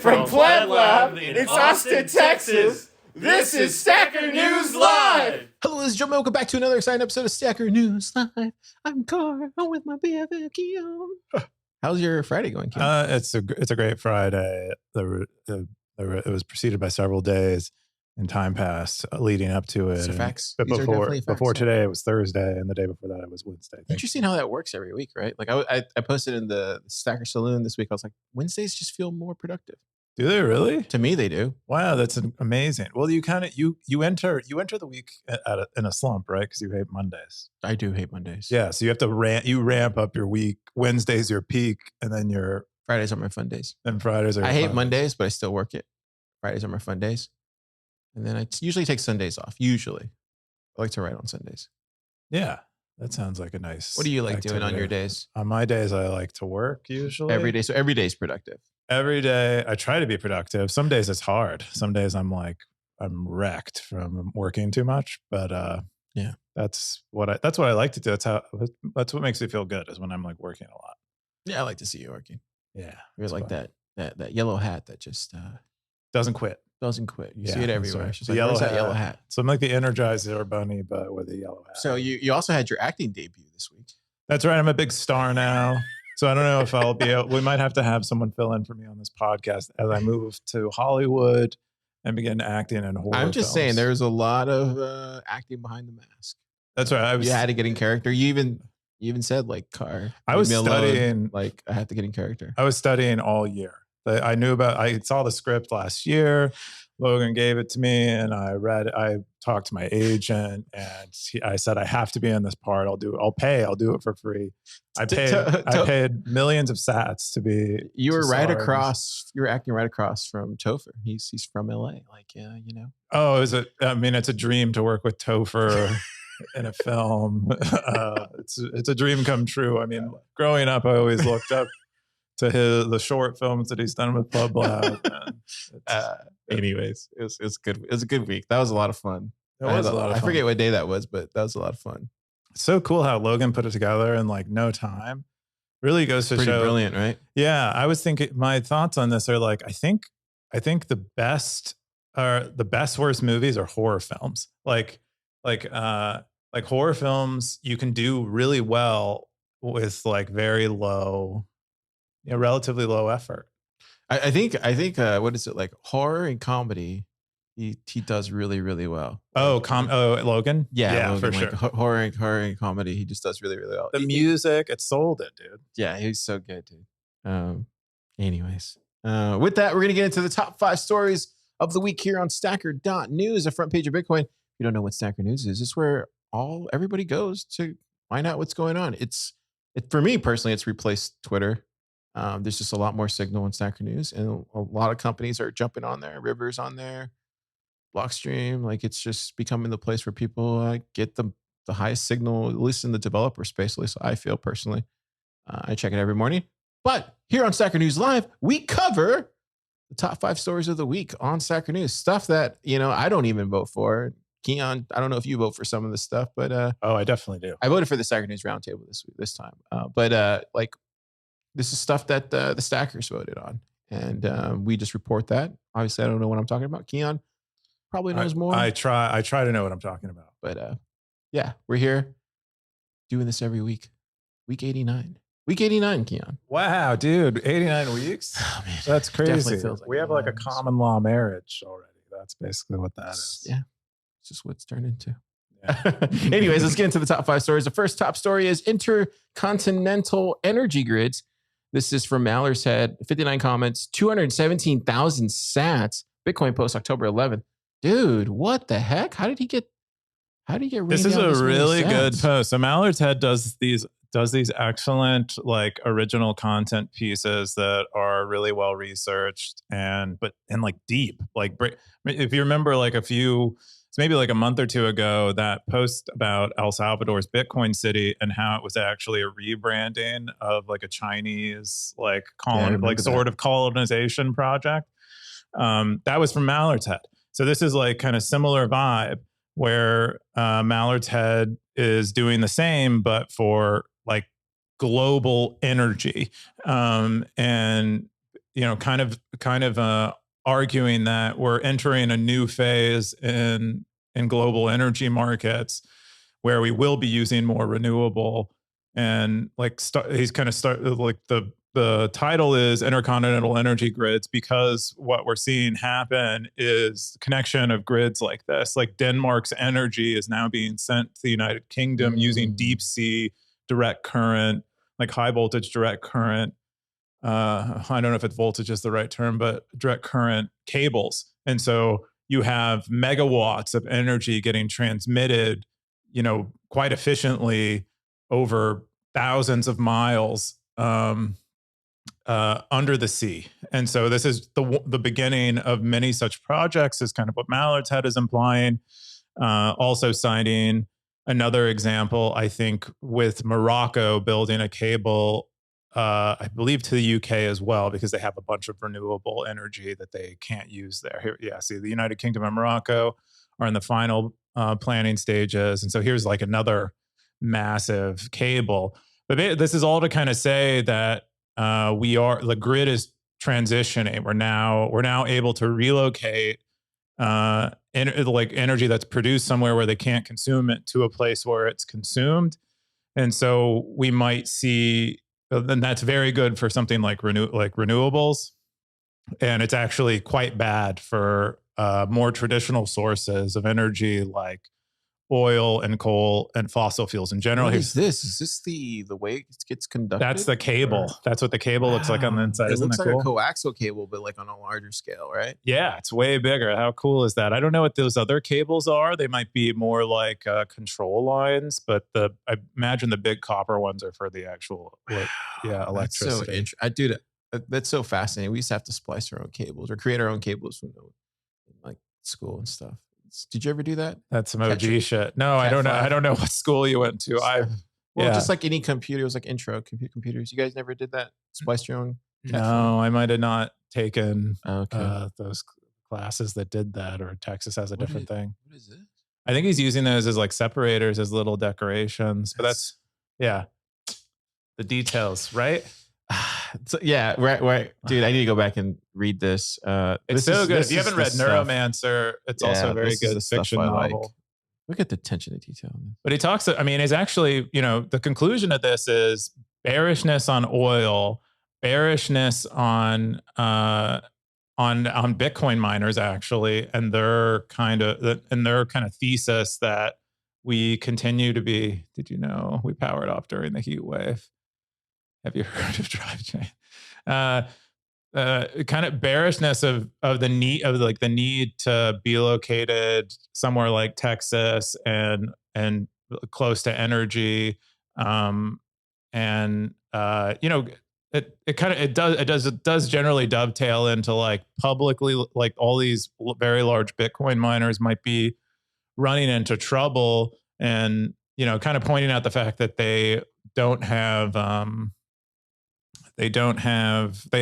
From Plant Lab in Austin, Texas, this is Stacker News Live! Hello, this is Joe. Welcome back to another exciting episode of Stacker News Live. I'm Car. I'm with my BFF, Keyan. How's your Friday going, Keyan? It's a great Friday. It was preceded by several days and time passed leading up to it. These are facts. But These are definitely facts, before today, it was Thursday, and the day before that, it was Wednesday. Interesting how that works every week, right? Like I posted in the Stacker Saloon this week. I was like, Wednesdays just feel more productive. Do they really? To me, they do. Wow, that's amazing. Well, you kind of you enter the week in a slump, right? Because you hate Mondays. I do hate Mondays. Yeah, so you have to ramp up your week. Wednesday's your peak, and then your Fridays are my fun days. And Fridays are. I hate Mondays, but I still work it. Fridays are my fun days, and then I usually take Sundays off. Usually, I like to write on Sundays. Yeah, that sounds like a nice. What do you like doing on your days? On my days, I like to work usually every day. So every day is productive. Every day I try to be productive. Some days it's hard. Some days I'm wrecked from working too much. But yeah, that's what I like to do. That's what makes me feel good is when I'm like working a lot. Yeah, I like to see you working. Yeah, you're like fun. that yellow hat that just doesn't quit. Doesn't quit. You see it everywhere. Right. She's like, where's that yellow hat? So I'm like the Energizer bunny, but with a yellow hat. So you also had your acting debut this week. That's right. I'm a big star now. So I don't know if I'll be able, we might have to have someone fill in for me on this podcast as I move to Hollywood and begin acting in horror I'm just films. saying there's a lot of acting behind the mask. That's right. You had to get in character. You even said like Car. I was studying like I have to get in character. I was studying all year. I saw the script last year. Logan gave it to me and I talked to my agent and I said, I have to be in this part. I'll do it for free. I paid millions of sats to be. You were you were acting right across from Topher. He's from LA. Like, yeah, you know. Oh, is it? I mean, it's a dream to work with Topher in a film. It's a dream come true. I mean, growing up, I always looked up to the short films that he's done with Pub Lab. Anyways, it was good. It was a good week. That was a lot of fun. I forget what day that was, but that was a lot of fun. It's so cool how Logan put it together in like no time. Really goes to Pretty show. Brilliant, right? Yeah, I was thinking. My thoughts on this are like I think the best worst movies are horror films. Like horror films, you can do really well with like very low, relatively low effort. I think what is it, like horror and comedy? He does really, really well. Logan? Yeah, Logan, for like sure. Horror and comedy, he just does really, really well. The music, it sold it, dude. Yeah, he's so good, dude. Anyways, with that, we're gonna get into the top 5 stories of the week here on Stacker.news, the front page of Bitcoin. If you don't know what Stacker News is, it's where everybody goes to find out what's going on. For me personally, it's replaced Twitter. There's just a lot more signal in Stacker News, and a lot of companies are jumping on there. River's on there, Blockstream. Like it's just becoming the place where people get the highest signal, at least in the developer space. At least I feel personally. I check it every morning. But here on Stacker News Live, we cover the top 5 stories of the week on Stacker News. Stuff that I don't even vote for. Keyan, I don't know if you vote for some of this stuff, but I definitely do. I voted for the Stacker News Roundtable this time. But this is stuff that the stackers voted on, and we just report that. Obviously, I don't know what I'm talking about. Keyan probably knows more. I try to know what I'm talking about. But yeah, we're here doing this every week. Week 89. Week 89, Keyan. Wow, dude, 89 weeks. Oh, man. That's crazy. Feels like we have like a common law marriage already. That's basically what that is. Yeah, it's just what it's turned into. Yeah. Anyways, let's get into the top 5 stories. The first top story is intercontinental energy grids. This is from Maller's Head. 59 comments, 217,000 sats. Bitcoin post October 11th. Dude, what the heck? How did he get? This is a really good post. So Maller's Head does these excellent like original content pieces that are really well researched and like deep. Like if you remember, like maybe like a month or two ago, that post about El Salvador's Bitcoin City and how it was actually a rebranding of like a Chinese sort of colonization project. That was from Maller's Head. So this is like kind of similar vibe where Maller's Head is doing the same, but for like global energy. And kind of arguing that we're entering a new phase in global energy markets where we will be using more renewable. And like he's kind of like the title is Intercontinental Energy Grids, because what we're seeing happen is connection of grids like this. Like Denmark's energy is now being sent to the United Kingdom using deep sea direct current, like high voltage direct current. I don't know if voltage is the right term, but direct current cables. And so you have megawatts of energy getting transmitted, quite efficiently over thousands of miles under the sea. And so this is the beginning of many such projects, is kind of what Mallard's Head is implying. Also citing another example, I think, with Morocco building a cable, I believe to the UK as well, because they have a bunch of renewable energy that they can't use there. Here, yeah, see, the United Kingdom and Morocco are in the final planning stages. And so here's like another massive cable. But this is all to kind of say that the grid is transitioning. We're now able to relocate like energy that's produced somewhere where they can't consume it to a place where it's consumed. And so we might see, and that's very good for something like renewables. And it's actually quite bad for more traditional sources of energy like oil and coal and fossil fuels in general. What is this? Is this the way it gets conducted? That's the cable. Or? That's what the cable looks like on the inside. It looks like cool? A coaxial cable, but like on a larger scale, right? Yeah, it's way bigger. How cool is that? I don't know what those other cables are. They might be more like control lines, but I imagine the big copper ones are for the actual electricity. That's so fascinating. We used to have to splice our own cables or create our own cables from like school and stuff. Did you ever do that? That's some OG shit. No, I don't know. I don't know what school you went to. Just like any computer, it was like intro computers. You guys never did that? Splice your own? No, I might have not taken those classes that did that, or Texas has a different thing. What is it? I think he's using those as like separators, as little decorations. But that's the details, right? So, yeah, right. Dude, I need to go back and read this. It's so good. If you haven't read Neuromancer, it's also a very good fiction novel. Like. Look at the attention to detail. But he talks, it's actually, the conclusion of this is bearishness on oil, bearishness on Bitcoin miners, actually, and their kind of thesis that we continue to be, did you know we powered off during the heat wave? Have you heard of drive chain? Kind of bearishness of the need to be located somewhere like Texas and close to energy, it does generally dovetail into like publicly, like all these very large Bitcoin miners might be running into trouble, and kind of pointing out the fact that they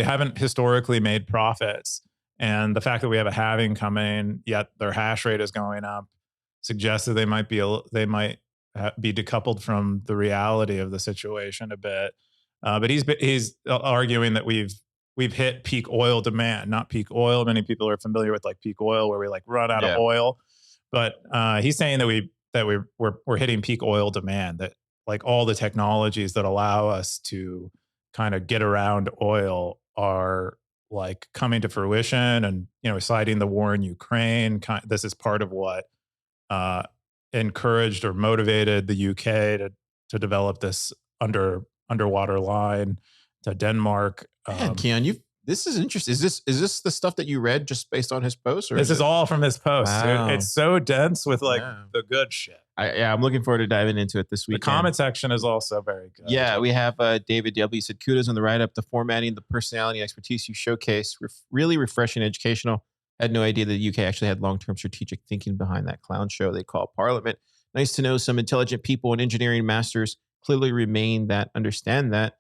haven't historically made profits, and the fact that we have a halving coming, yet their hash rate is going up, suggests that they might be decoupled from the reality of the situation a bit. But he's arguing that we've hit peak oil demand, not peak oil. Many people are familiar with like peak oil, where we like run out of oil, but he's saying that we're hitting peak oil demand. That like all the technologies that allow us to kind of get around oil are like coming to fruition, and citing the war in Ukraine. This is part of what encouraged or motivated the UK to develop this underwater line to Denmark. Keyan, this is interesting. Is this the stuff that you read just based on his post? Or this is all from his post. Wow. It's so dense with like the good shit. I'm looking forward to diving into it this week. The comment section is also very good. Yeah, we have David W. said, kudos on the write-up, the formatting, the personality and expertise you showcase. Really refreshing and educational. I had no idea that the UK actually had long-term strategic thinking behind that clown show they call Parliament. Nice to know some intelligent people and engineering masters clearly remain that understand that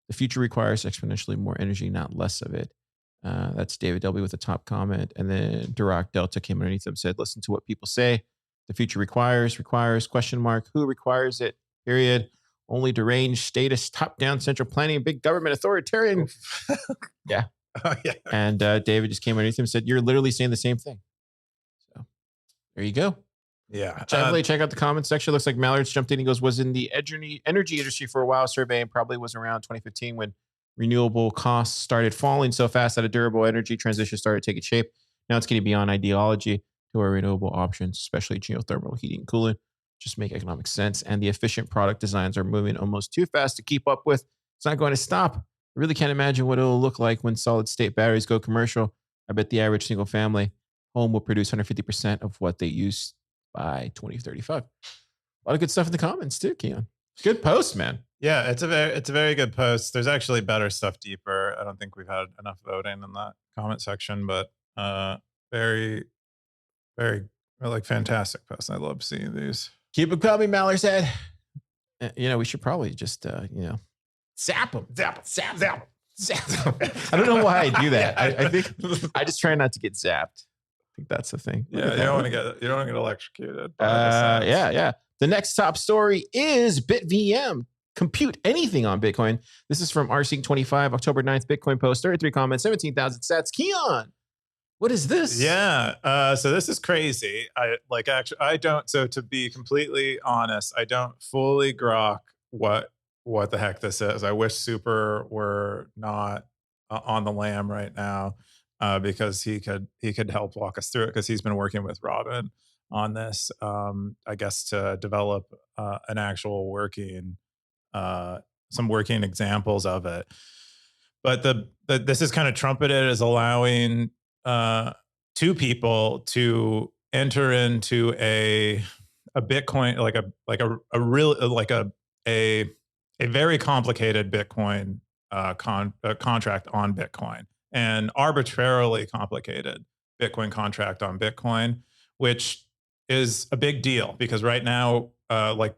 the future requires exponentially more energy, not less of it. That's David W. with the top comment. And then Dirac Delta came underneath them, said, listen to what people say. The future requires, question mark, who requires it, period. Only deranged, statist, top-down central planning, big government authoritarian. Yeah. Yeah. And David just came underneath him and said, "You're literally saying the same thing." So there you go. Yeah. Check out the comments section. Looks like Mallard's jumped in. He goes, "Was in the energy industry for a while, surveying probably was around 2015 when renewable costs started falling so fast that a durable energy transition started taking shape. Now it's getting beyond ideology to our renewable options, especially geothermal heating and cooling, just make economic sense. And the efficient product designs are moving almost too fast to keep up with. It's not going to stop. I really can't imagine what it'll look like when solid state batteries go commercial. I bet the average single family home will produce 150% of what they use by 2035. A lot of good stuff in the comments too, Keyan. Good post, man. Yeah, it's a very good post. There's actually better stuff deeper. I don't think we've had enough voting in that comment section, but very, very like fantastic post. I love seeing these. Keep it coming, Mallard said. We should probably just zap them. I don't know why I do that. I think I just try not to get zapped. I think that's the thing. Yeah, you don't want to get electrocuted. Yeah. The next top story is BitVM. Compute anything on Bitcoin. This is from RSync25, October 9th, Bitcoin post, 33 comments, 17,000 sats. Keyan, what is this? Yeah. So this is crazy. So to be completely honest, I don't fully grok what the heck this is. I wish Super were not on the lam right now because he could help walk us through it because he's been working with Robin on this, I guess, to develop an actual some working examples of it. But this is kind of trumpeted as allowing two people to enter into a Bitcoin, a very complicated Bitcoin contract on Bitcoin, and arbitrarily complicated Bitcoin contract on Bitcoin, which is a big deal because right now,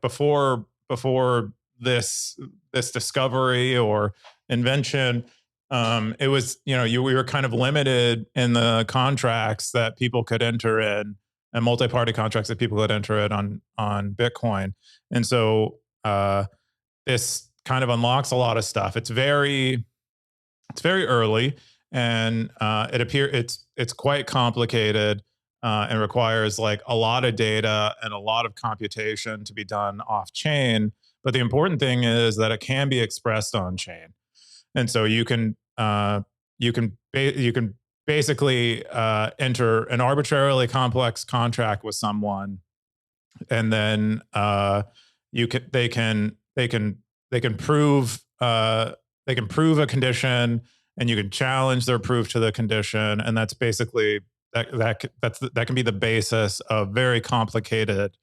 before this discovery or invention, it was, we were kind of limited in the contracts that people could enter in and multi-party contracts that people could enter it on Bitcoin. And so this kind of unlocks a lot of stuff. It's very early, and it's quite complicated and requires like a lot of data and a lot of computation to be done off chain. But the important thing is that it can be expressed on chain, and so you can basically enter an arbitrarily complex contract with someone, and then they can prove a condition, and you can challenge their proof to the condition, and that's basically that can be the basis of very complicated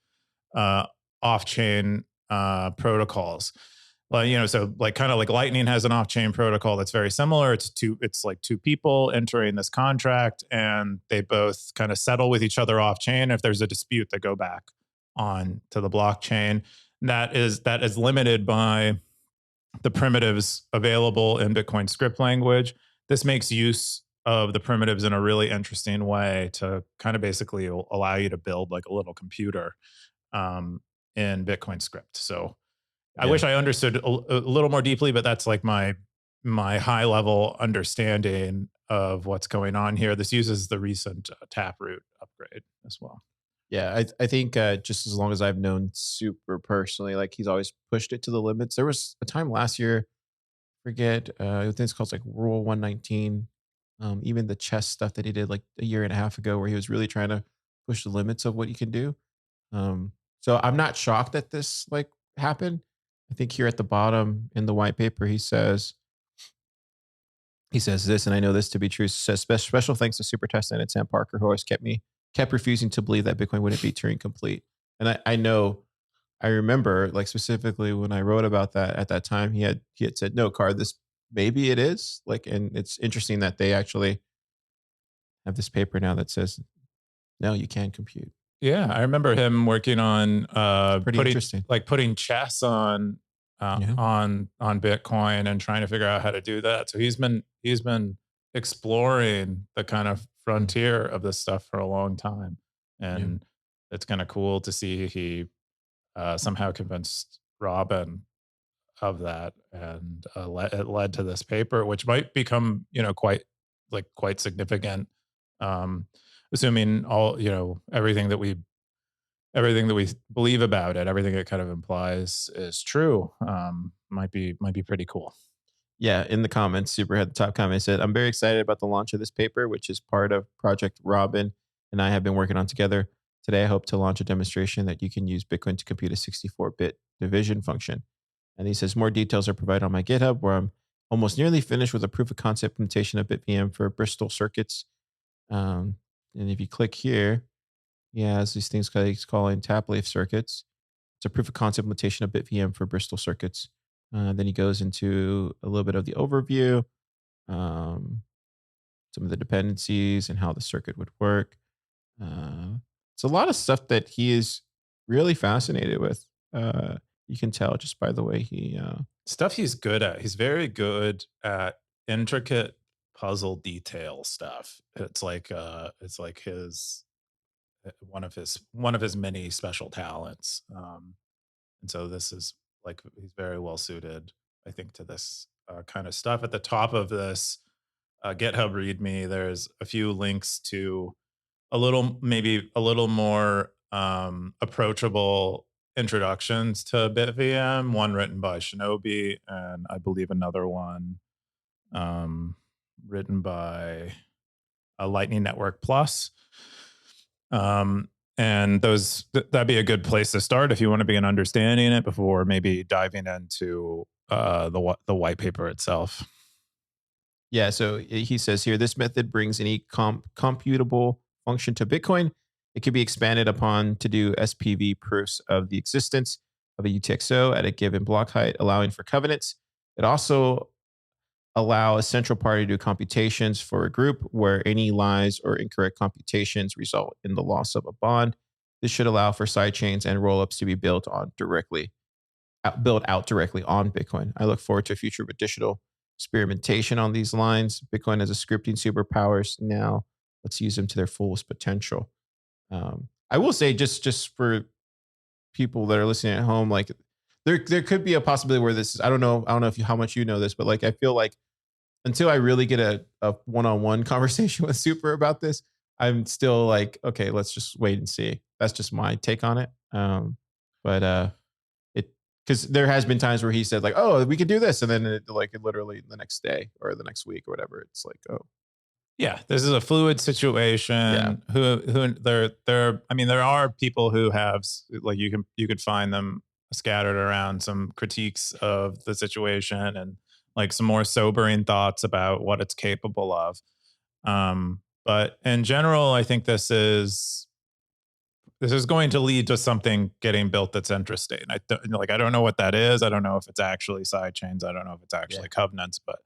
off-chain protocols. Well, so like kind of like Lightning has an off-chain protocol that's very similar. It's like two people entering this contract, and they both kind of settle with each other off-chain. If there's a dispute, they go back on to the blockchain. That is limited by the primitives available in Bitcoin script language. This makes use of the primitives in a really interesting way to kind of basically allow you to build like a little computer in Bitcoin script. So I wish I understood a little more deeply, but that's like my high level understanding of what's going on here. This uses the recent Taproot upgrade as well. Yeah, I think just as long as I've known Super personally, like he's always pushed it to the limits. There was a time last year, forget, I think it's called like Rule 119. Even the chess stuff that he did like a year and a half ago, where he was really trying to push the limits of what you can do. So I'm not shocked that this like happened. I think here at the bottom in the white paper, he says this, and I know this to be true. He says special thanks to Super Tesla and Sam Parker, who always kept refusing to believe that Bitcoin wouldn't be Turing complete. And I remember like specifically when I wrote about that at that time, he had said, "No, Car, this maybe it is." Like, and it's interesting that they actually have this paper now that says, "No, you can compute." Yeah, I remember him working on interesting, like putting chess on Bitcoin and trying to figure out how to do that. So he's been exploring the kind of frontier of this stuff for a long time, and it's kind of cool to see he somehow convinced Robin of that, and it led to this paper, which might become quite like quite significant. Assuming all, everything that we believe about it, everything it kind of implies is true. Might be pretty cool. Yeah, in the comments, Superhead, the top comment said, I'm very excited about the launch of this paper, which is part of Project Robin and I have been working on together. Today, I hope to launch a demonstration that you can use Bitcoin to compute a 64-bit division function. And he says, more details are provided on my GitHub, where I'm almost nearly finished with a proof of concept implementation of BitVM for Bristol circuits. And if you click here, he has these things he's calling tap-leaf circuits. It's a proof of concept implementation of BitVM for Bristol circuits. Then he goes into a little bit of the overview, some of the dependencies and how the circuit would work. It's a lot of stuff that he is really fascinated with. You can tell just by the way he stuff he's good at. He's very good at intricate puzzle detail stuff. It's like his one of his many special talents. And so this is like he's very well suited, I think, to this kind of stuff. At the top of this GitHub README, there's a few links to maybe a little more approachable introductions to BitVM. One written by Shinobi, and I believe another one written by a Lightning Network Plus. And that'd be a good place to start if you want to begin understanding it before maybe diving into the white paper itself. Yeah, so he says here, this method brings any computable function to Bitcoin. It can be expanded upon to do SPV proofs of the existence of a UTXO at a given block height, allowing for covenants. It also allow a central party to do computations for a group where any lies or incorrect computations result in the loss of a bond. This should allow for sidechains and rollups to be built out directly on Bitcoin. I look forward to future additional experimentation on these lines. Bitcoin has a scripting superpowers now. Let's use them to their fullest potential. I will say, just for people that are listening at home, like there could be a possibility where this is, I don't know how much you know this, but like I feel like until I really get a one-on-one conversation with Super about this, I'm still like, okay, let's just wait and see. That's just my take on it. But because there has been times where he said like, oh, we could do this, and then literally the next day or the next week or whatever, it's like, oh. Yeah, this is a fluid situation. Yeah. Who there. I mean, there are people who have, like, you could find them scattered around, some critiques of the situation and like some more sobering thoughts about what it's capable of. But in general, I think this is going to lead to something getting built that's interesting. I don't know what that is. I don't know if it's actually sidechains. I don't know if it's actually covenants, but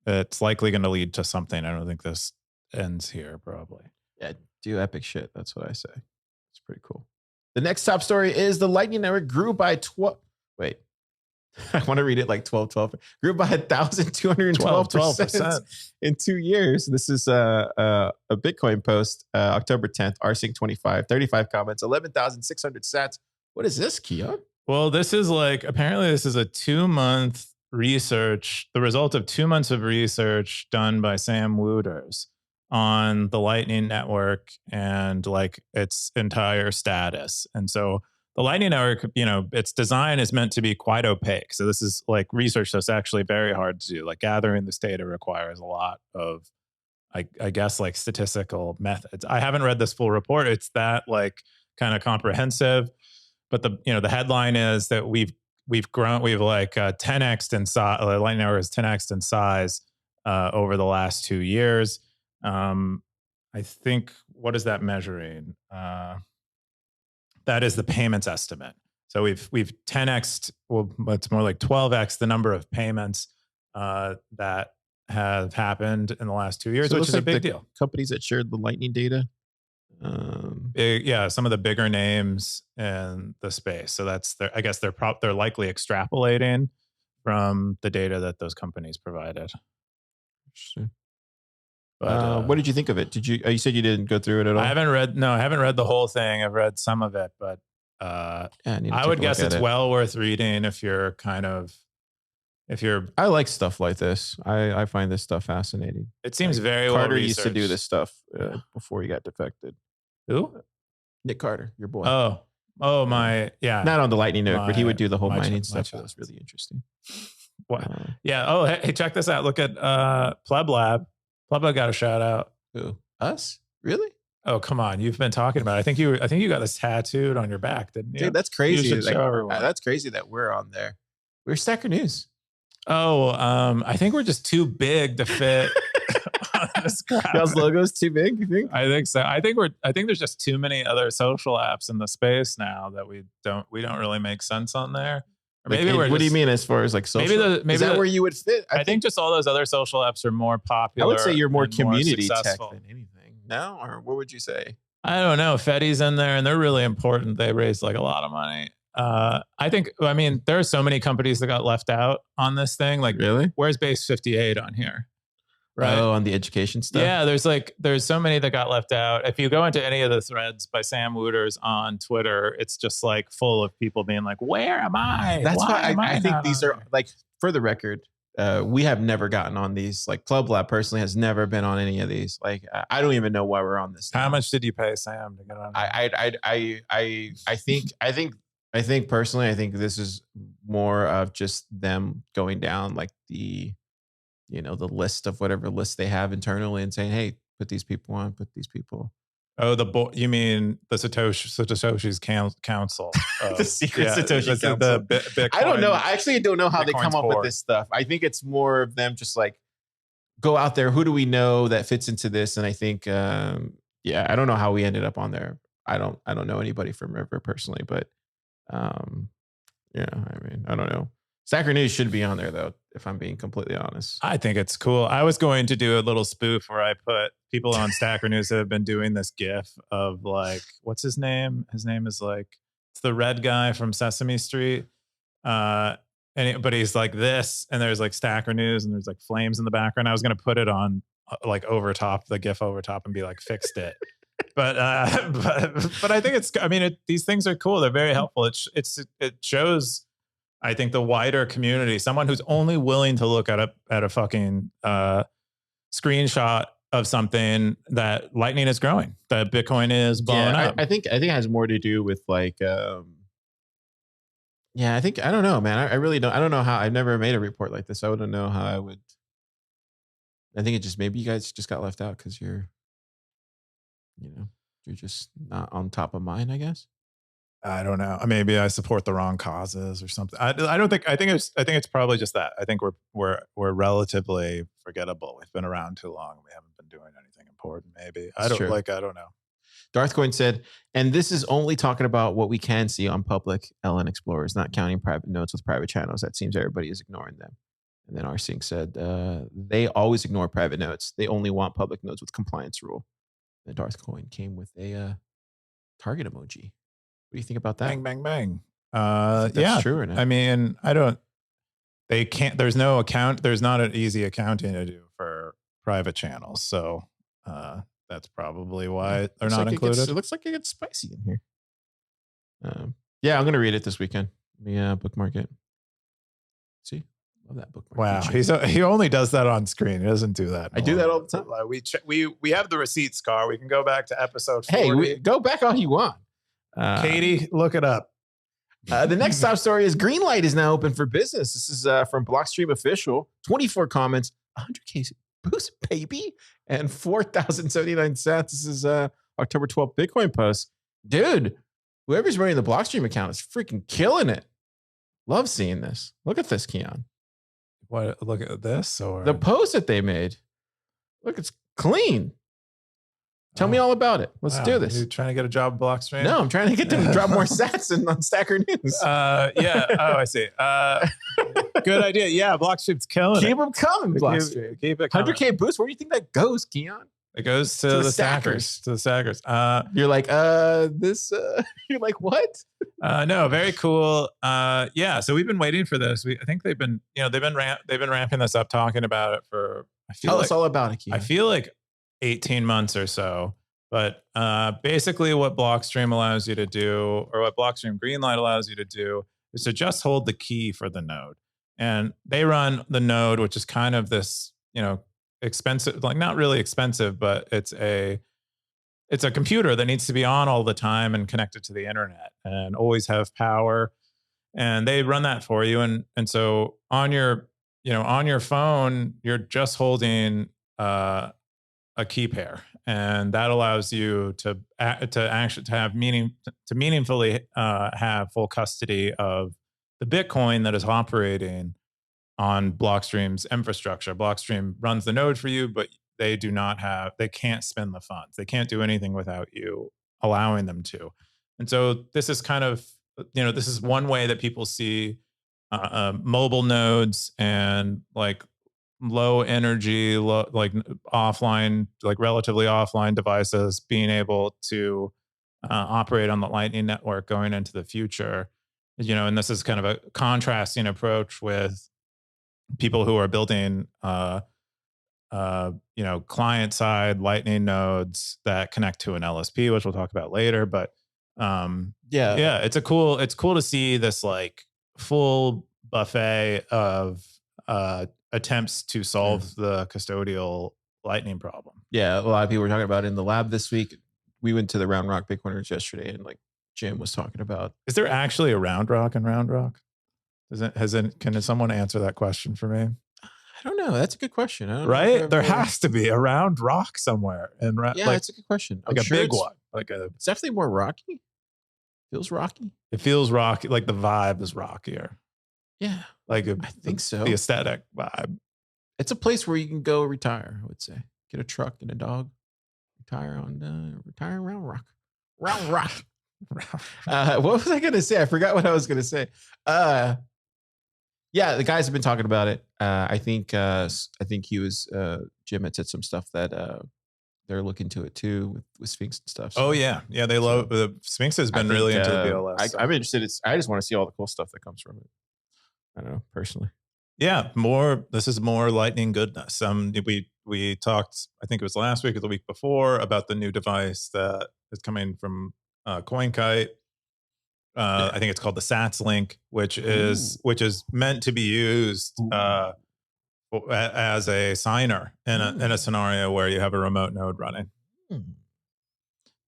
it's likely going to lead to something. I don't think this ends here, probably. Yeah, do epic shit. That's what I say. It's pretty cool. The next top story is the Lightning Network grew by 12. Wait, I want to read it like 12. Grew by 1,212% in 2 years. This is a Bitcoin post, October 10th, rsync 25, 35 comments, 11,600 sats. What is this, Keyan? Well, this is apparently this is a 2-month research, the result of 2 months of research done by Sam Wooters on the Lightning Network and like its entire status. And so the Lightning Network, its design is meant to be quite opaque. So this is like research that's actually very hard to do. Like gathering this data requires a lot of, I guess, like statistical methods. I haven't read this full report. It's that like kind of comprehensive, but the headline is that we've grown, we've like 10x in size. The Lightning Network is 10x in size over the last 2 years. I think, what is that measuring? That is the payments estimate. So we've 10x'd, well, it's more like 12x the number of payments that have happened in the last 2 years, So it which is looks a like big the deal. Companies that shared the Lightning data. Some of the bigger names in the space. So that's I guess they're likely extrapolating from the data that those companies provided. Interesting. But what did you think of it? You said you didn't go through it at all? I haven't read the whole thing. I've read some of it, but I would guess it's well worth reading if you're kind of I like stuff like this. I find this stuff fascinating. It seems like, very Carter well used to do this stuff before he got defected. Who? Nick Carter, your boy. Oh, my, yeah. Not on the Lightning Nook, but he would do the whole mining stuff. That was really interesting. What? Yeah. Oh, hey, check this out. Look at Pleb Lab. Pleb Lab got a shout out. Who? Us? Really? Oh, come on. You've been talking about it. I think you got this tattooed on your back, didn't you? Dude, that's crazy. You should show everyone. That's crazy that we're on there. We're Stacker News. Oh, I think we're just too big to fit on this crap. Y'all's logo's too big, you think? I think so. I think there's just too many other social apps in the space now that we don't really make sense on there. Or maybe what do you mean as far as like social? Maybe is that where you would fit? I think just all those other social apps are more popular. I would say you're more community tech than anything. No? Or what would you say? I don't know. Fetty's in there and they're really important. They raised like a lot of money. I mean, there are so many companies that got left out on this thing. Like, really? Where's Base 58 on here? Right. Oh, on the education stuff. Yeah, there's so many that got left out. If you go into any of the threads by Sam Wooters on Twitter, it's just like full of people being like, "Where am I?" That's why I think these are like, for the record, we have never gotten on these. Like Pleb Lab personally has never been on any of these. Like I don't even know why we're on this. How much did you pay Sam to get on? I think personally, I think this is more of just them going down like the list of whatever list they have internally and saying, hey, put these people on, put these people. Oh, you mean the Satoshi's council? The secret Satoshi council. Bitcoin, I don't know. I actually don't know how they come up with this stuff. I think it's more of them just like go out there. Who do we know that fits into this? And I think, I don't know how we ended up on there. I don't know anybody from River personally, but I mean, I don't know. Stacker News should be on there though, if I'm being completely honest. I think it's cool. I was going to do a little spoof where I put people on Stacker News that have been doing this GIF of like, what's his name? His name is like, it's the red guy from Sesame Street. But he's like this, and there's like Stacker News, and there's like flames in the background. I was going to put it on like over top, the GIF over top, and be like, fixed it. But I think these things are cool. They're very helpful. It shows, I think, the wider community, someone who's only willing to look at a fucking screenshot of something that Lightning is growing, that Bitcoin is blowing up. I think it has more to do with like, I don't know, man. I really don't. I don't know how. I've never made a report like this. I wouldn't know how I would. I think it just maybe you guys just got left out because you're just not on top of mind, I guess. I don't know. Maybe I support the wrong causes or something. I think it's probably just that. I think we're relatively forgettable. We've been around too long. We haven't been doing anything important. Maybe I don't know. Darth Coin said, and this is only talking about what we can see on public LN Explorers, not counting private nodes with private channels. That seems everybody is ignoring them. And then Rsync said, they always ignore private nodes. They only want public nodes with compliance rule. And Darth Coin came with a target emoji. What do you think about that? Bang, bang, bang. That's true or not? I mean, they can't, there's not an easy accounting to do for private channels. So that's probably why they're not included. It looks like it gets spicy in here. I'm going to read it this weekend. Let me bookmark it. See? Love that bookmark. Wow. He only does that on screen. He doesn't do that. I do that all the time. We have the receipts, Car. We can go back to episode 40. Hey, go back all you want. Katie, look it up. The next top story is Greenlight is now open for business. This is from Blockstream Official. 24 comments, 100K boost, baby, and 4,079 sats. This is October 12th Bitcoin post. Dude, whoever's running the Blockstream account is freaking killing it. Love seeing this. Look at this, Keyan. What? Look at this, or the post that they made. Look, it's clean. Tell me all about it. Let's do this. You trying to get a job at Blockstream? No, I'm trying to get them to drop more sats on Stacker News. Yeah. Oh, I see. Good idea. Yeah, Blockstream's killing Keep them coming, Blockstream. Keep it coming. 100K boost. Where do you think that goes, Keyan? It goes to the stackers. To the stackers. You're like, you're like, what? No, very cool. Yeah. So we've been waiting for this. I think they've been ramping this up, talking about it for. Tell us all about it, Keyan. I feel like 18 months or so. But basically what Blockstream allows you to do, or what Blockstream Greenlight allows you to do, is to just hold the key for the node. and they run the node, which is kind of this, expensive, like not really expensive, but it's a computer that needs to be on all the time and connected to the internet and always have power. And they run that for you. And so on your phone, you're just holding a key pair, and that allows you to meaningfully have full custody of the Bitcoin that is operating on Blockstream's infrastructure. Blockstream runs the node for you, but they can't spend the funds. They can't do anything without you allowing them to. And so this is kind of, this is one way that people see mobile nodes and like low energy, like offline, like relatively offline devices being able to operate on the Lightning Network going into the future. And this is kind of a contrasting approach with people who are building, client side Lightning nodes that connect to an LSP, which we'll talk about later. But it's cool to see this like full buffet of attempts to solve the custodial Lightning problem. Yeah, a lot of people were talking about it in the lab this week. We went to the Round Rock Bitcoiners yesterday, and like Jim was talking about. Is there actually a Round Rock in Round Rock? Can someone answer that question for me? I don't know. That's a good question. I don't right? know there has to be a Round Rock somewhere. That's a good question. Like a big one. It's definitely more rocky. Feels rocky. It feels rocky. Like the vibe is rockier. Yeah. I think so. The aesthetic vibe. It's a place where you can go retire, I would say. Get a truck and a dog. Retire in Round Rock. Round Rock. What was I going to say? I forgot what I was going to say. Yeah, the guys have been talking about it. I think he was Jim had said some stuff that they're looking to it too with Sphinx and stuff. So. Oh yeah, they love the Sphinx has been really into the BLS. I'm interested. I just want to see all the cool stuff that comes from it. I don't know personally. Yeah, This is more Lightning goodness. We talked, I think it was last week or the week before, about the new device that is coming from CoinKite. I think it's called the Sats Link, which is meant to be used as a signer in a scenario where you have a remote node running.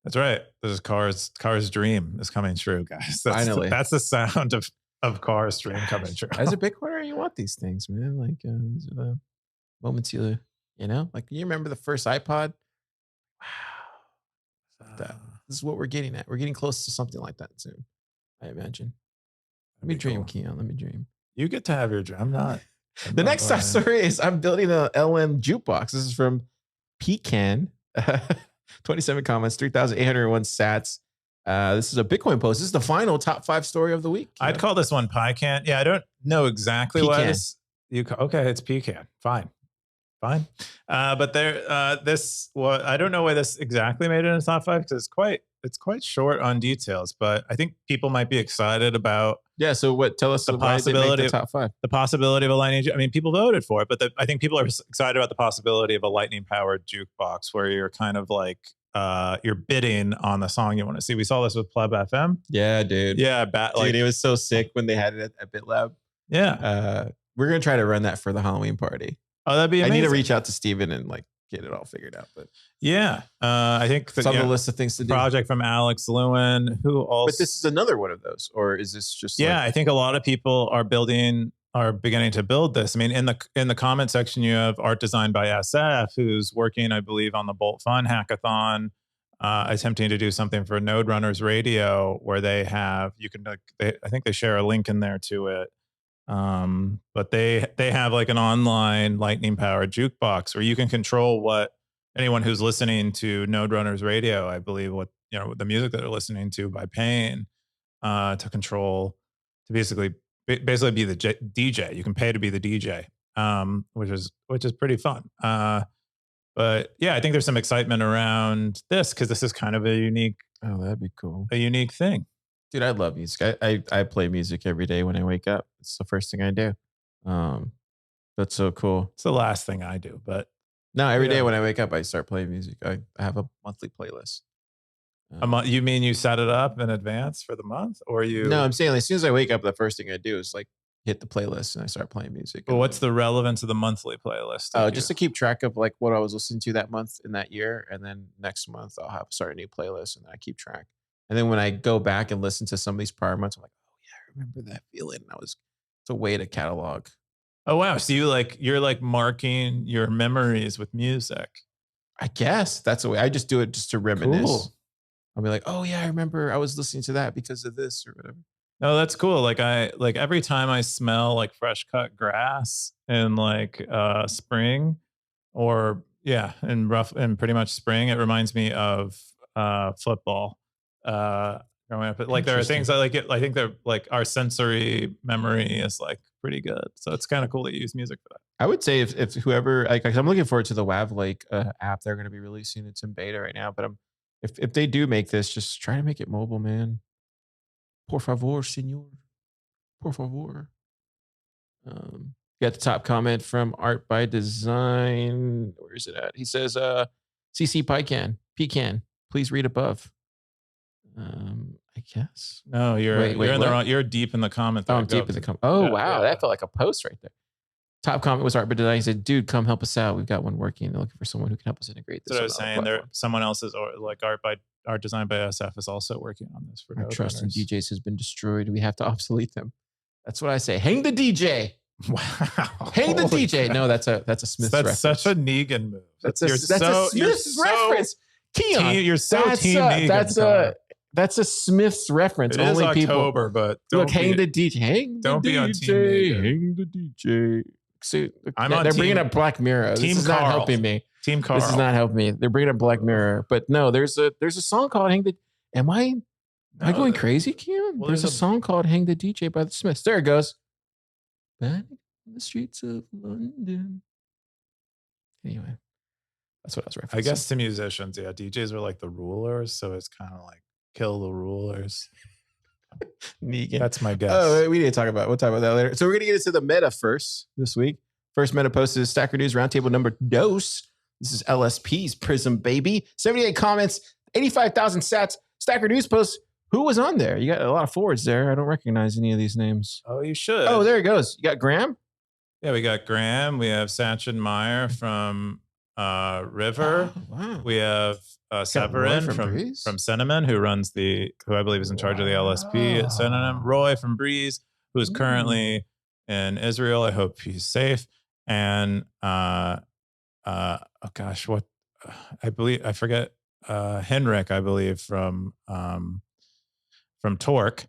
That's right. This is Car's dream is coming true, guys. Finally, that's the sound of Car's dream coming true. As a Bitcoiner, you want these things, man. Like these are the moments you like. You remember the first iPod? Wow, this is what we're getting at. We're getting close to something like that soon, I imagine. Let me dream, Keyan. Let me dream. You get to have your dream. I'm not. The next top story is I'm building a LM jukebox. This is from Pecan. 27 comments, 3,801 sats. This is a Bitcoin post. This is the final top 5 story of the week. I'd call this one Pecan. Yeah, I don't know exactly what it's. Okay, it's Pecan. Fine. But I don't know why this exactly made it in the top 5 because it's quite short on details. But I think people might be excited about. Yeah. So what? Tell us the possibility of the top 5. The possibility of a Lightning. I mean, people voted for it, but I think people are excited about the possibility of a Lightning powered jukebox where you're kind of like you're bidding on the song you want to see. We saw this with Pleb FM. Yeah, dude. Yeah, dude, it was so sick when they had it at BitLab. Yeah. We're gonna try to run that for the Halloween party. Oh, that'd be amazing. I need to reach out to Steven and like get it all figured out. But yeah, I think it's on the list of things to do. Project from Alex Lewin, who also. But this is another one of those, or is this just? Yeah, I think a lot of people are beginning to build this. I mean, in the comment section, you have art designed by SF, who's working, I believe, on the Bolt Fun hackathon, attempting to do something for Node Runners Radio, where they have I think they share a link in there to it. But they have like an online Lightning powered jukebox where you can control what anyone who's listening to Node Runners Radio, I believe, what the music that they're listening to by paying to control, to basically be the DJ. You can pay to be the DJ, which is pretty fun. But yeah, I think there's some excitement around this because this is kind of a unique. Oh, that'd be cool. A unique thing. Dude, I love music. I play music every day when I wake up. It's the first thing I do. That's so cool. It's the last thing I do, but no, every day when I wake up, I start playing music. I have a monthly playlist. You mean you set it up in advance for the month, or you? No, I'm saying as soon as I wake up, the first thing I do is like hit the playlist and I start playing music. But what's the relevance of the monthly playlist? Just to keep track of like what I was listening to that month in that year, and then next month I'll start a new playlist, and then I keep track. And then when I go back and listen to some of these prior months, I'm like, oh yeah, I remember that feeling. It's a way to catalog. Oh wow! So you're like marking your memories with music. I guess that's the way. I just do it just to reminisce. Cool. I'll be like, oh yeah, I remember I was listening to that because of this or whatever. No, that's cool. Like every time I smell like fresh cut grass in like spring, or in pretty much spring, it reminds me of football. Growing up, like there are things I like. I think they're like our sensory memory is like pretty good. So it's kind of cool to use music for that. I would say if whoever, like I'm looking forward to the WAV Lake app they're going to be releasing. It's in beta right now, but if they do make this, just try to make it mobile, man. Por favor, senor. Por favor. Got the top comment from Art by Design. Where is it at? He says, CC Pecan, please read above. I guess. No, you're deep in the comment. Oh, I'm deep in the comment. Oh, yeah, wow. Yeah. That felt like a post right there. Top comment was Art by Design. He said, dude, come help us out. We've got one working. They're looking for someone who can help us integrate this. That's what I was saying. Someone else's, or like Art Design by SF is also working on this. For our trust in DJs has been destroyed. We have to obsolete them. That's what I say. Hang the DJ. Wow. Hang the DJ. No, that's a Smith's reference. That's such a Negan move. That's a Smith's reference. Keyan. You're so team Negan. That's a Smith's reference. It Only is October, but look, hang the DJ. Don't be on Team Negan. Hang the DJ. See, they're bringing up Black Mirror. This is not helping me. Team Carl. This is not helping me. They're bringing up Black Mirror, but no, there's a song called "Hang the." Am I going crazy, Keyan? Well, there's a song called "Hang the DJ" by the Smiths. There it goes. Back in the streets of London. Anyway, that's what I was referencing. I guess to musicians, yeah, DJs are like the rulers, so it's kind of like kill the rulers. Negan. That's my guess. Oh, we'll talk about that later. So we're gonna get into the meta first this week. First meta post is Stacker News Roundtable number dos. This is LSP's Prism baby. 78 comments, 85,000 sats. Stacker News post. Who was on there? You got a lot of forwards there. I don't recognize any of these names. Oh, you should. Oh, there it goes. You got Graham. Yeah, we got Graham. We have Sachin Meyer from River. Oh, wow. We have Severin from Cinnamon, who I believe is in charge of the LSP at Cinnamon. Roy from Breeze, who is currently in Israel. I hope he's safe. And Henrik, I believe from Torque,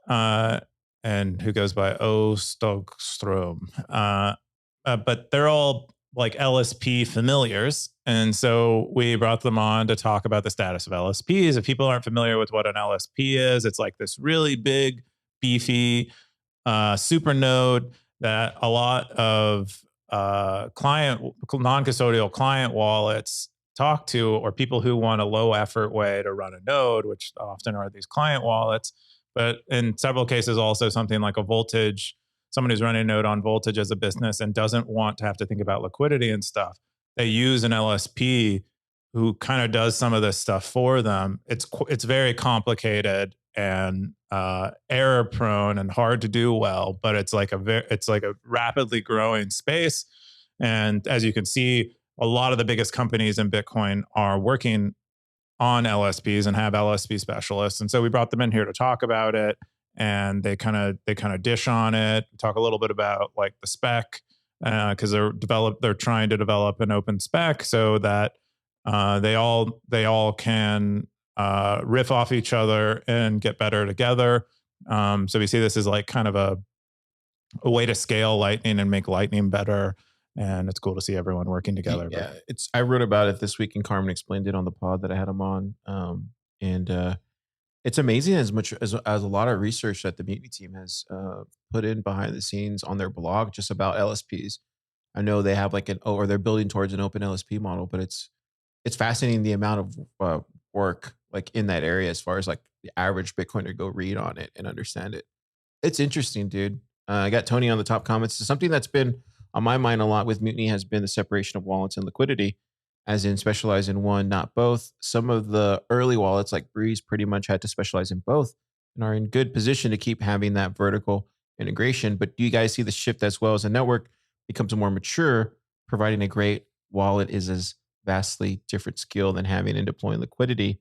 and who goes by O Stogstrom. But they're all like LSP familiars. And so we brought them on to talk about the status of LSPs. If people aren't familiar with what an LSP is, it's like this really big, beefy super node that a lot of non-custodial client wallets talk to, or people who want a low effort way to run a node, which often are these client wallets. But in several cases, also something like a Voltage, someone who's running a node on Voltage as a business and doesn't want to have to think about liquidity and stuff. They use an LSP who kind of does some of this stuff for them. It's very complicated and error prone and hard to do well, but it's like a rapidly growing space. And as you can see, a lot of the biggest companies in Bitcoin are working on LSPs and have LSP specialists. And so we brought them in here to talk about it, and they kind of dish on it, talk a little bit about like the spec, because they're trying to develop an open spec so that they all can riff off each other and get better together. So we see this as like kind of a way to scale Lightning and make Lightning better. And it's cool to see everyone working together. Yeah, I wrote about it this week, and Carmen explained it on the pod that I had him on. It's amazing as much as a lot of research that the Mutiny team has put in behind the scenes on their blog just about LSPs. I know they have or they're building towards an open LSP model, but it's fascinating the amount of work like in that area as far as like the average Bitcoiner go read on it and understand it. It's interesting, dude. I got Tony on the top comments. Something that's been on my mind a lot with Mutiny has been the separation of wallets and liquidity, as in specialize in one, not both. Some of the early wallets like Breeze pretty much had to specialize in both and are in good position to keep having that vertical integration. But do you guys see the shift as well as the network becomes more mature, providing a great wallet is as vastly different skill than having and deploying liquidity?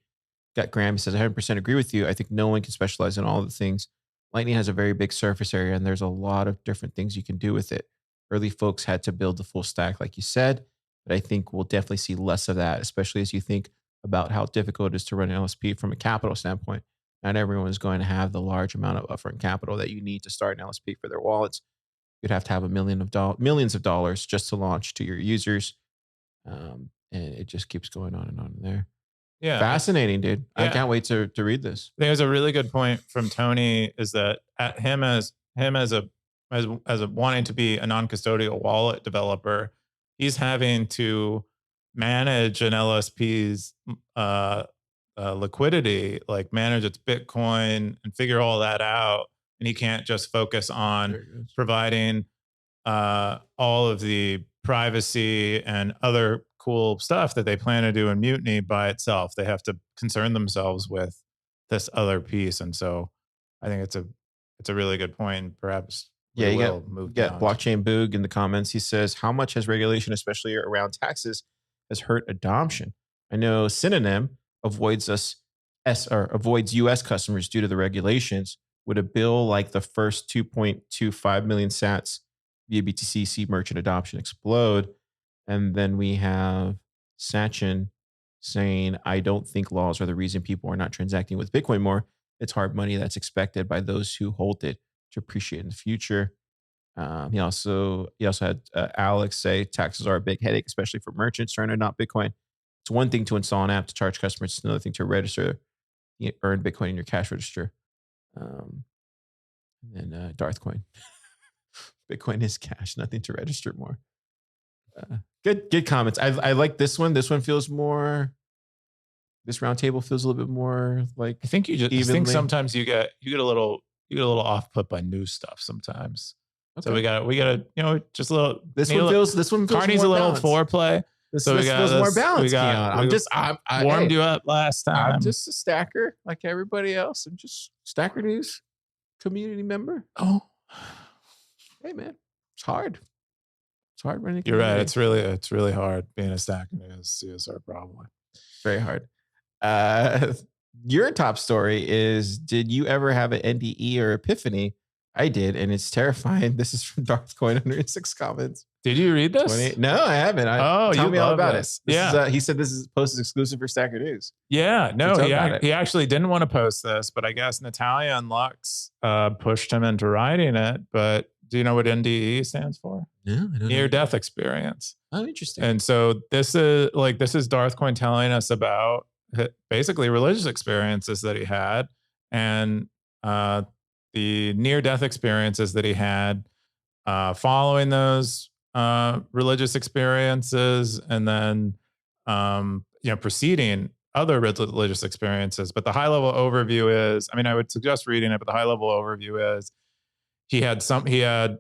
Got Graham, he says, I 100% agree with you. I think no one can specialize in all of the things. Lightning has a very big surface area, and there's a lot of different things you can do with it. Early folks had to build the full stack, like you said, but I think we'll definitely see less of that, especially as you think about how difficult it is to run an LSP from a capital standpoint. Not everyone is going to have the large amount of upfront capital that you need to start an LSP for their wallets. You'd have to have millions of dollars just to launch to your users. And it just keeps going on and on there. Yeah. Fascinating, dude. Yeah. I can't wait to read this. There's a really good point from Tony is that at him as a wanting to be a non-custodial wallet developer, he's having to manage an LSP's liquidity, like manage its Bitcoin and figure all that out. And he can't just focus on providing all of the privacy and other cool stuff that they plan to do in Mutiny by itself. They have to concern themselves with this other piece. And so I think it's a really good point. Perhaps you got Blockchain Boog in the comments. He says, how much has regulation, especially around taxes, has hurt adoption? I know Synonym avoids US customers due to the regulations. Would a bill like the first 2.25 million sats via BTC see merchant adoption explode? And then we have Sachin saying, I don't think laws are the reason people are not transacting with Bitcoin more. It's hard money that's expected by those who hold it to appreciate in the future. He also had Alex say taxes are a big headache, especially for merchants trying to adopt Bitcoin. It's one thing to install an app to charge customers. It's another thing to register, earn Bitcoin in your cash register. And then Darth Coin. Bitcoin is cash, nothing to register more. Good comments. I like this one. This one feels more. This roundtable feels a little bit more like. I think I think sometimes you get a little off put by new stuff sometimes. Okay. So we got just a little. This one feels. Carney's a little foreplay. This feels more balanced. I warmed you up last time. I'm just a stacker like everybody else. I'm just Stacker News community member. Oh, hey man, it's hard. It's hard running. You're right. It's really hard being a Stacker News CSR probably. Very hard. Your top story is: did you ever have an NDE or epiphany? I did, and it's terrifying. This is from Darth Coin 106 comments. Did you read this? No, I haven't. Tell me all about it. He said this is posted exclusive for Stacker News. Yeah, no, he actually didn't want to post this, but I guess Natalia and Lux pushed him into writing it. But do you know what NDE stands for? No, I don't Near death experience. Oh, interesting. And so this is Darth Coin telling us about basically religious experiences that he had, and the near death experiences that he had following those religious experiences, and then preceding other religious experiences. But the high level overview is, I would suggest reading it, but the high level overview is an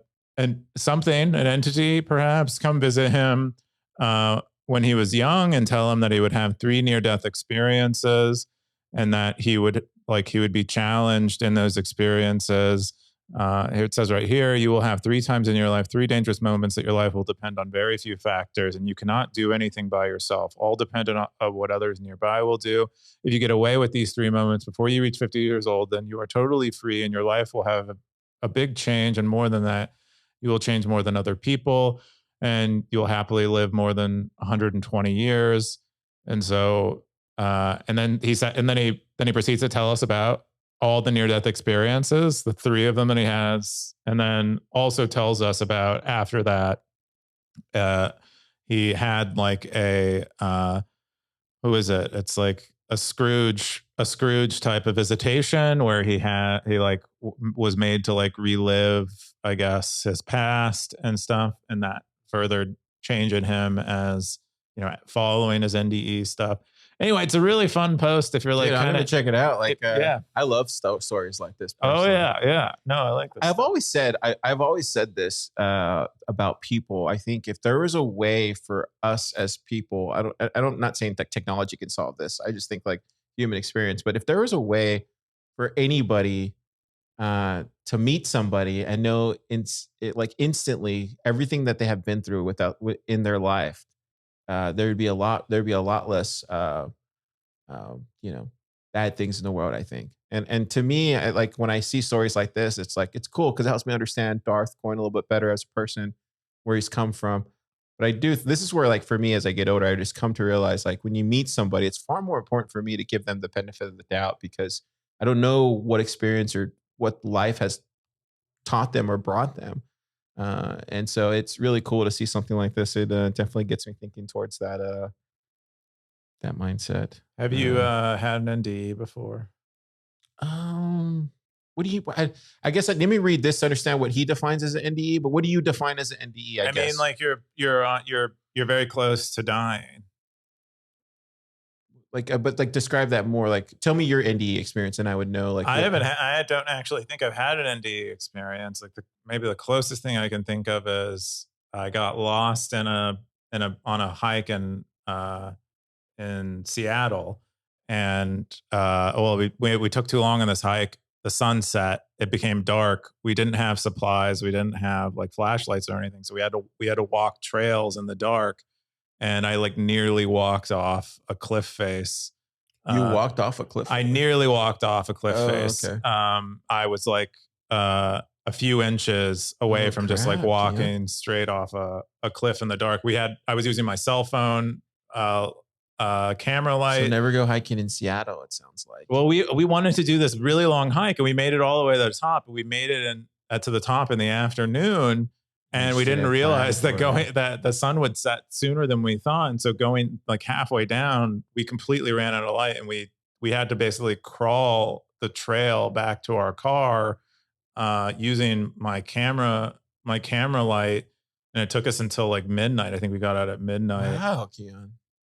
entity perhaps come visit him when he was young and tell him that he would have 3 near death experiences, and that he would be challenged in those experiences. Here it says right here, you will have 3 times in your life 3 dangerous moments that your life will depend on very few factors, and you cannot do anything by yourself, all dependent on what others nearby will do. If you get away with these 3 moments before you reach 50 years old, then you are totally free, and your life will have a big change. And more than that, you will change more than other people, and you'll happily live more than 120 years. And so, and then he proceeds to tell us about all the near-death experiences, the 3 of them that he has, and then also tells us about after that, he had like who is it? It's like a Scrooge type of visitation where he was made to like relive, I guess, his past and stuff, and that further change in him as following his NDE stuff. Anyway, it's a really fun post if you're like, I'm gonna check it out. I love stories like this. Personally. Oh yeah. No, I like this. I've always said this about people. I think if there was a way for us as people, I'm not saying that technology can solve this. I just think like human experience. But if there was a way for anybody to meet somebody and know like instantly everything that they have been through in their life. There'd be a lot less, you know, bad things in the world, I think. And to me, like when I see stories like this, it's like it's cool because it helps me understand Darth Coin a little bit better as a person, where he's come from. But I do. This is where, like, for me, as I get older, I just come to realize, like, when you meet somebody, it's far more important for me to give them the benefit of the doubt because I don't know what experience or what life has taught them or brought them. And so it's really cool to see something like this. It definitely gets me thinking towards that mindset. Have you had an NDE before? What do you? I guess let me read this to understand what he defines as an NDE. But what do you define as an NDE? I guess. mean, like you're very close to dying. Like, but like describe that more. Like, tell me your NDE experience, and I would know. Like, I don't actually think I've had an NDE experience. Like, maybe the closest thing I can think of is I got lost on a hike in Seattle, and well, we took too long on this hike. The sun set. It became dark. We didn't have supplies. We didn't have like flashlights or anything. So we had to walk trails in the dark. And I like nearly walked off a cliff face. You walked off a cliff? I nearly walked off a cliff face. Okay. I was like a few inches away from just like walking straight off a cliff in the dark. I was using my cell phone, camera light. So never go hiking in Seattle, it sounds like. Well, we wanted to do this really long hike, and we made it all the way to the top. And we made it to the top in the afternoon, and we didn't realize that the sun would set sooner than we thought. And so going like halfway down, we completely ran out of light, and we had to basically crawl the trail back to our car using my camera light, and it took us until like midnight. I think we got out at midnight. Wow, Keyan.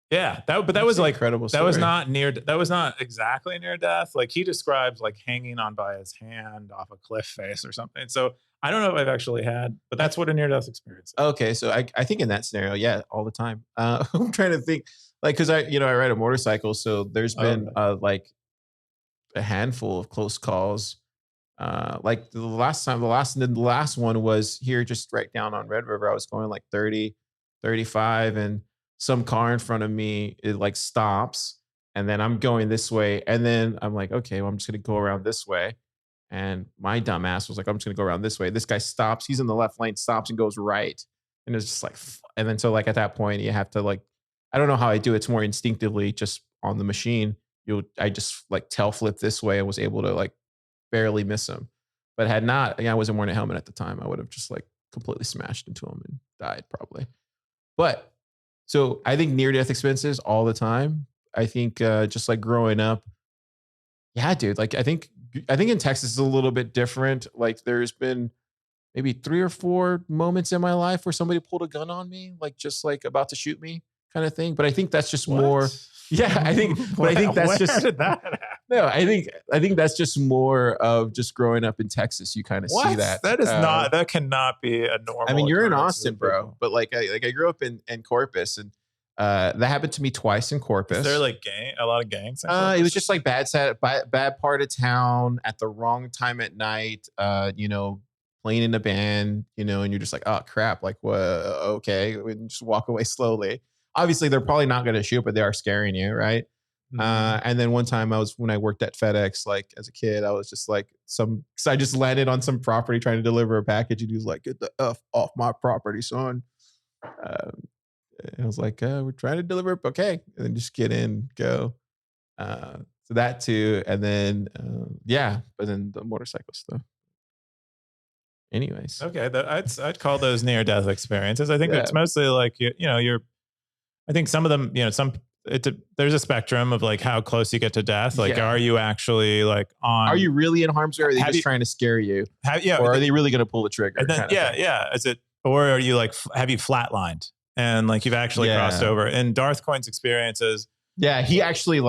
Yeah, that was like incredible story. That was not exactly near death. Like he describes like hanging on by his hand off a cliff face or something. So I don't know if I've actually had, but that's what a near death experience is. Okay, so I think in that scenario, yeah, all the time. I'm trying to think, like, because I ride a motorcycle, so there's been like a handful of close calls. Like the last one was here, just right down on Red River. I was going like 30, 35, and some car in front of me, it like stops, and then I'm going this way, and then I'm like, okay, well, I'm just gonna go around this way. And my dumb ass was like, I'm just gonna go around this way. This guy stops, he's in the left lane, stops and goes right. And it's just like, and then so like at that point, you have to like, I don't know how I do it. It's more instinctively just on the machine. I just like tail flip this way. I was able to like barely miss him. But had not, I wasn't wearing a helmet at the time, I would have just like completely smashed into him and died probably. But so I think near-death experiences all the time. I think just like growing up, yeah, dude. Like I think in Texas is a little bit different. Like there's been maybe 3 or 4 moments in my life where somebody pulled a gun on me, like just like about to shoot me, kind of thing. But I think that's just more. Yeah, I think. But I think that's just. Did that happen? No, I think that's just more of just growing up in Texas. You kind of see that. That is not. That cannot be a normal. I mean, you're in Austin, bro. But like I grew up in Corpus, and that happened to me twice in Corpus. Is there like a lot of gangs? It was just like bad part of town at the wrong time at night. Playing in a band, and you're just like, oh crap, like what? Okay, and just walk away slowly. Obviously, they're probably not going to shoot, but they are scaring you, right? Mm-hmm. And then one time when I worked at FedEx, like as a kid, I was just like so I just landed on some property trying to deliver a package, and he was like, "Get the F off my property, son." I was like, "We're trying to deliver, okay," and then just get in, go. So that too, and then but then the motorcycle stuff. Anyways, okay, I'd call those near death experiences. I think it's mostly like you're. I think some of them, there's a spectrum of like how close you get to death. Like, are you actually like on? Are you really in harm's way? Or are they just trying to scare you? Or are they really going to pull the trigger? And then, Is it, or are you like, have you flatlined and like you've actually crossed over? And Darth Coin's experiences. Yeah, he actually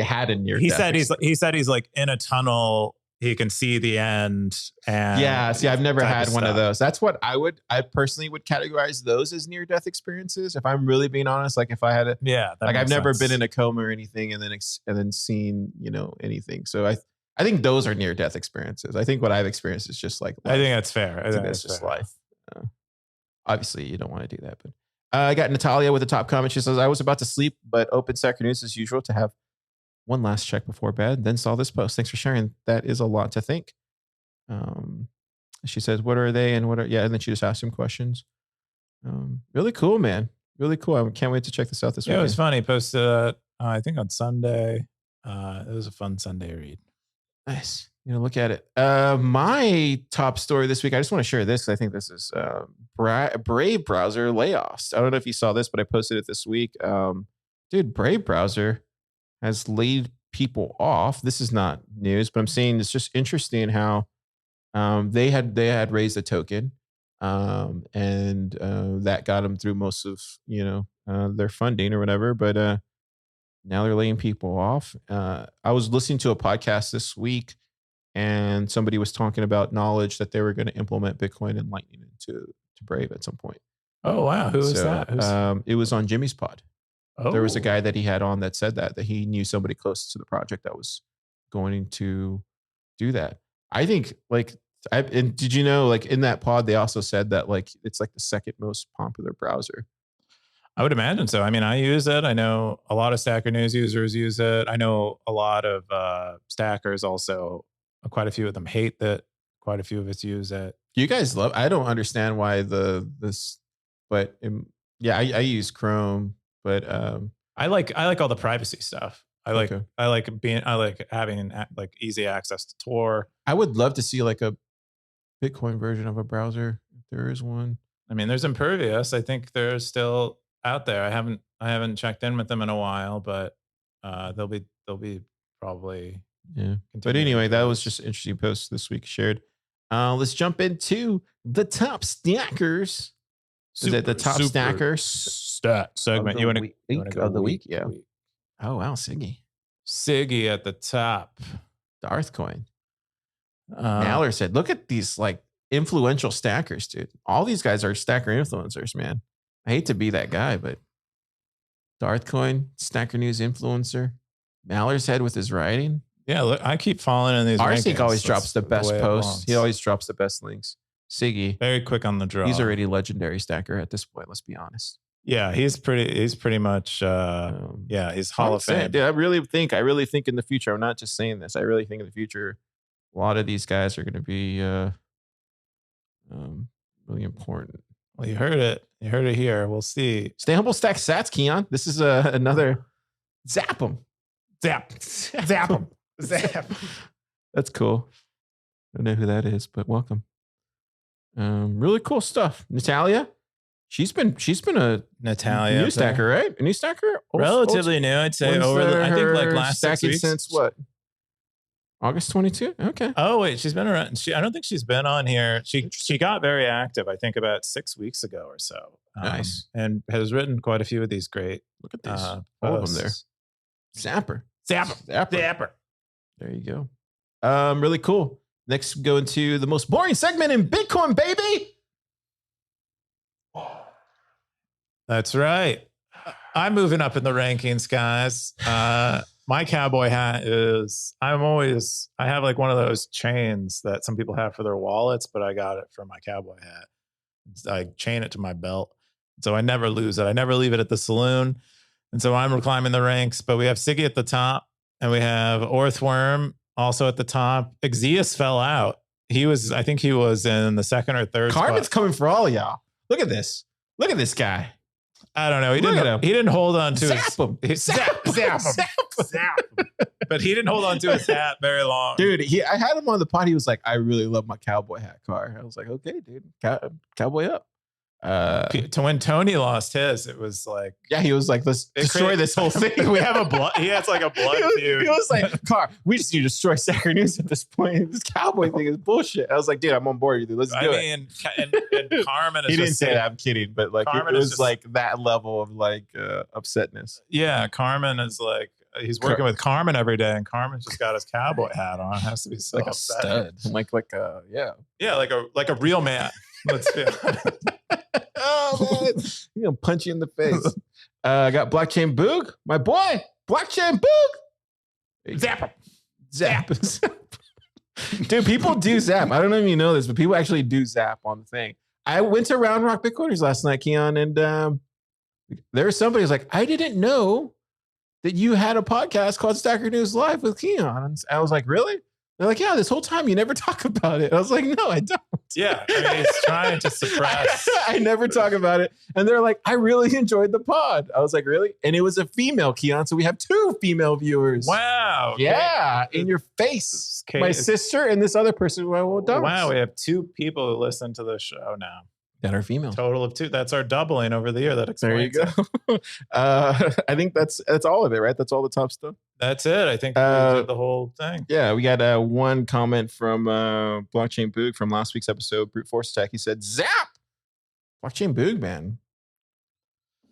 had a near. He said he's like in a tunnel. He can see the end. And I've never had one of those. That's what I personally would categorize those as near-death experiences. If I'm really being honest, like if I had like I've never been in a coma or anything, and then seen anything. So I think those are near-death experiences. I think what I've experienced is just like life. I think that's fair. I think that's just life. Obviously, you don't want to do that. But I got Natalia with a top comment. She says, I was about to sleep, but opened Stacker News as usual to have one last check before bed. Then saw this post. Thanks for sharing. That is a lot to think. She says, what are they and what are, yeah. And then she just asked him questions. Really cool, man. Really cool. I can't wait to check this out this week. It was funny. Posted, I think on Sunday. It was a fun Sunday read. Nice. Look at it. My top story this week, I just want to share this because I think this is Brave browser layoffs. I don't know if you saw this, but I posted it this week. Dude, Brave browser has laid people off. This is not news, but I'm saying it's just interesting how they had raised a token, and that got them through most of their funding or whatever. But now they're laying people off. I was listening to a podcast this week, and somebody was talking about knowledge that they were going to implement Bitcoin and Lightning into Brave at some point. Oh wow, who was that? It was on Jimmy's pod. Oh. There was a guy that he had on that said that he knew somebody close to the project that was going to do that. I think and did you know, like, in that pod, they also said that like it's like the second most popular browser. I would imagine so. I mean, I use it. I know a lot of Stacker News users use it. I know a lot of stackers also. Quite a few of them hate that. Quite a few of us use it. You guys love. I don't understand why but I use Chrome. But I like all the privacy stuff. I like having like easy access to Tor. I would love to see like a Bitcoin version of a browser if there is one. I mean, there's Impervious. I think they're still out there. I haven't checked in with them in a while, but they'll be probably. Yeah. But anyway, that was just an interesting post this week shared. Let's jump into the top stackers. Is it the top stackers stat segment? You want to go the week? Yeah. Oh wow, Siggy at the top. Darthcoin. Naller said, "Look at these like influential stackers, dude. All these guys are stacker influencers, man. I hate to be that guy, but Darthcoin, Stacker News influencer. Maller's head with his writing. Yeah, look, I keep following in these. Arsenic always drops the best posts. He always drops the best links. Siggy, very quick on the draw. He's already legendary stacker at this point. Let's be honest. Yeah, he's pretty much. He's Hall of Fame. Dude, I really think in the future. I'm not just saying this. I really think in the future, a lot of these guys are going to be really important. Well, you heard it. You heard it here. We'll see. Stay humble, stack sats, Keyan. This is another zap them. Zap them. Zap. That's cool. I don't know who that is, but welcome. Really cool stuff. Natalia, she's been a new stacker, right? A new stacker, relatively new, I'd say. I think like last 6 weeks. Since what? August 22. Okay. Oh wait, she's been around. I don't think she's been on here. She got very active. I think about 6 weeks ago or so. Nice. And has written quite a few of these great. Look at these. All of them there. Zapper. There you go. Really cool. Next, go into the most boring segment in Bitcoin, baby. That's right. I'm moving up in the rankings, guys. My cowboy hat is, I have like one of those chains that some people have for their wallets, but I got it for my cowboy hat. I chain it to my belt. So I never lose it. I never leave it at the saloon. And so I'm climbing the ranks, but we have Siggy at the top and we have Orthworm also at the top. Exius fell out. I think he was in the second or third Carmen's spot. Coming for all of y'all. Look at this. Look at this guy. I don't know. He didn't hold on to Zap him. Zap him. But he didn't hold on to his hat very long. Dude, I had him on the pod. He was like, I really love my cowboy hat, Car. I was like, okay, dude. Cowboy up. To when Tony lost his, it was like, yeah, he was like, let's destroy this whole thing. We have he has like a blood feud. He was like, Car, we just need to destroy Stacker News at this point. This cowboy thing is bullshit. I was like, dude, I'm on board with you. Let's do it. And Carmen is he didn't say that. I'm kidding, but like Carmen it was like that level of like upsetness. Yeah, Carmen is like, he's working with Carmen every day, and Carmen's just got his cowboy hat on. It has to be so like a stud. Yeah, like a real man. Let's be honest. Oh man, I'm gonna punch you in the face. I got Blockchain Boog, my boy. Blockchain Boog. Zap him. Zap. Dude, people do Zap. I don't know if you know this, but people actually do Zap on the thing. I went to Round Rock Bitcoiners last night, Keyan, and there was somebody who's like, I didn't know that you had a podcast called Stacker News Live with Keyan. And I was like, really? They're like, yeah, this whole time you never talk about it. I was like, no, I don't. Yeah, I mean, he's trying to suppress. I never talk about it. And they're like, I really enjoyed the pod. I was like, really? And it was a female, Keyan. So we have 2 female viewers. Wow. Okay. Yeah, in your face. Okay. My sister and this other person who I won't dance. Wow, we have 2 people who listen to the show now. That are female. Total of 2. That's our doubling over the year. That explains. There you go. I think that's all of it, right? That's all the top stuff. That's it. I think we did the whole thing. Yeah, we got one comment from Blockchain Boog from last week's episode, Brute Force Attack. He said, "Zap, Blockchain Boog, man.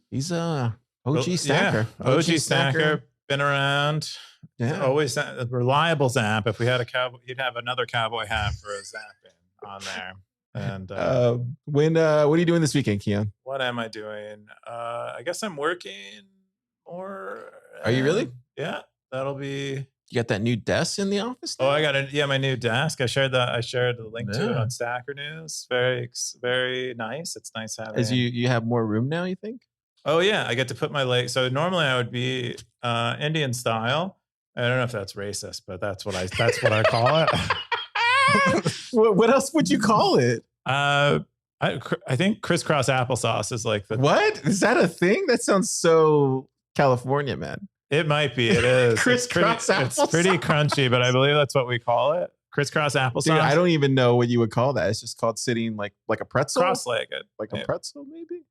He's a OG stacker. Yeah. OG stacker, been around. Yeah, always a reliable Zap. If we had a cowboy, you'd have another cowboy hat for a Zapping on there." And what are you doing this weekend, Keyan? What am I doing? I guess I'm working more. Are you really? Yeah, that'll be. You got that new desk in the office now? Oh, I got my new desk. I shared the link to it on Stacker News. Very nice. It's nice having. As you have more room now, you think? Oh yeah, I get to put my leg. So normally I would be Indian style. I don't know if that's racist, but that's what I call it. What else would you call it? I think crisscross applesauce is like the. What? Is that a thing? That sounds so California, man. It might be. It is. Crisscross applesauce. It's pretty crunchy, but I believe that's what we call it. Crisscross applesauce. Dude, I don't even know what you would call that. It's just called sitting like a pretzel. Cross-legged. Like a pretzel, maybe?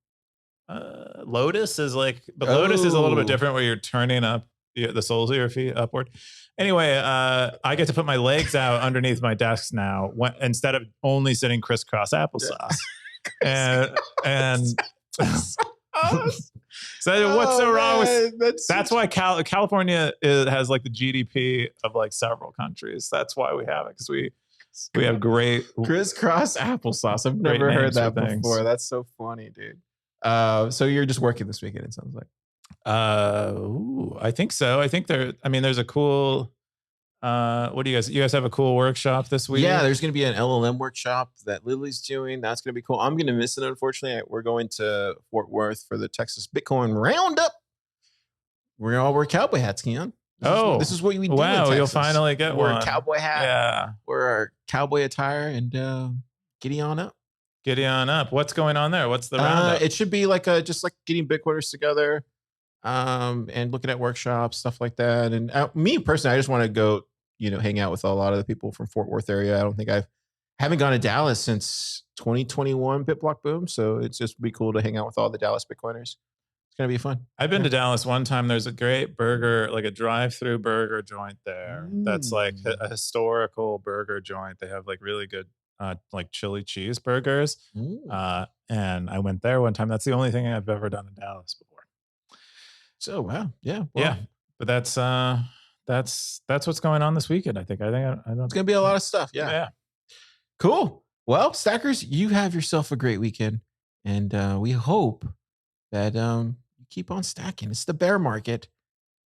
Lotus is like, but Lotus is a little bit different where you're turning up the soles of your feet upward. Anyway, I get to put my legs out underneath my desk now instead of only sitting crisscross applesauce. and so what's so wrong with that's why California has like the GDP of like several countries. That's why we have it, because we have great crisscross applesauce. I've never heard that before. That's so funny, dude. So you're just working this weekend, it sounds like. I think so. I think there's a cool what do you guys have a cool workshop this week? Yeah, there's going to be an LLM workshop that Lily's doing. That's going to be cool. I'm going to miss it, unfortunately. We're going to Fort Worth for the Texas Bitcoin Roundup. We're going to all wear cowboy hats, Keyan. This is what we do. Wow, you'll finally get one. Wear a cowboy hat. Yeah. Wear our cowboy attire and giddy on up. Giddy on up. What's going on there? What's the roundup? It should be like just like getting Bitcoiners together. And looking at workshops, stuff like that. And me personally, I just want to go, hang out with a lot of the people from Fort Worth area. I don't think haven't gone to Dallas since 2021 BitBlock Boom. So it's just be cool to hang out with all the Dallas Bitcoiners. It's going to be fun. I've been to Dallas one time. There's a great burger, like a drive-through burger joint there. That's like a historical burger joint. They have like really good like chili cheeseburgers. And I went there one time. That's the only thing I've ever done in Dallas before. So wow, yeah, yeah, but that's what's going on this weekend. I think I don't. It's gonna be a lot of stuff. Yeah. Cool. Well, stackers, you have yourself a great weekend, and we hope that you keep on stacking. It's the bear market.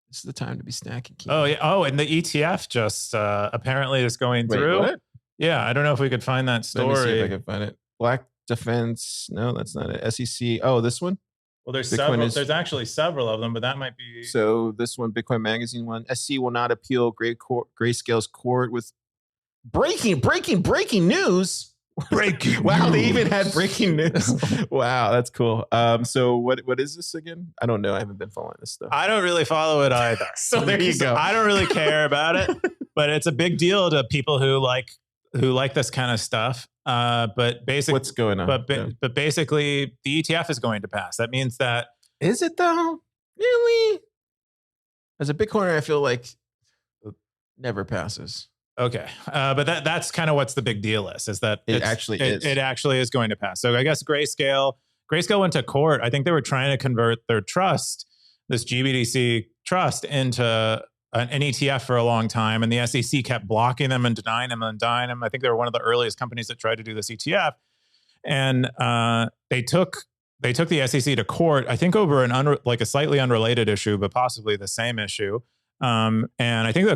It's the time to be stacking. Oh yeah. Oh, and the ETF just apparently is going through. What? Yeah, I don't know if we could find that story. Let me see if I can find it. Black Defense. No, that's not it. SEC. Oh, this one. Well, there's several. There's actually several of them, but that might be. So this one, Bitcoin Magazine one. SC will not appeal Grayscale's court with breaking news. Breaking. Wow, they even had breaking news. Wow, that's cool. So what is this again? I don't know. I haven't been following this stuff. I don't really follow it either. So there you go. I don't really care about it, but it's a big deal to people who like this kind of stuff. But basically, what's going on? But basically, the ETF is going to pass. That means that is it though? Really? As a Bitcoiner, I feel like it never passes. Okay, but that's kind of what's the big deal is that it actually is going to pass. So I guess Grayscale went to court. I think they were trying to convert their trust, this GBDC trust, into an ETF for a long time, and the SEC kept blocking them and denying them. I think they were one of the earliest companies that tried to do this ETF, and they took the SEC to court. I think over a slightly unrelated issue, but possibly the same issue. And I think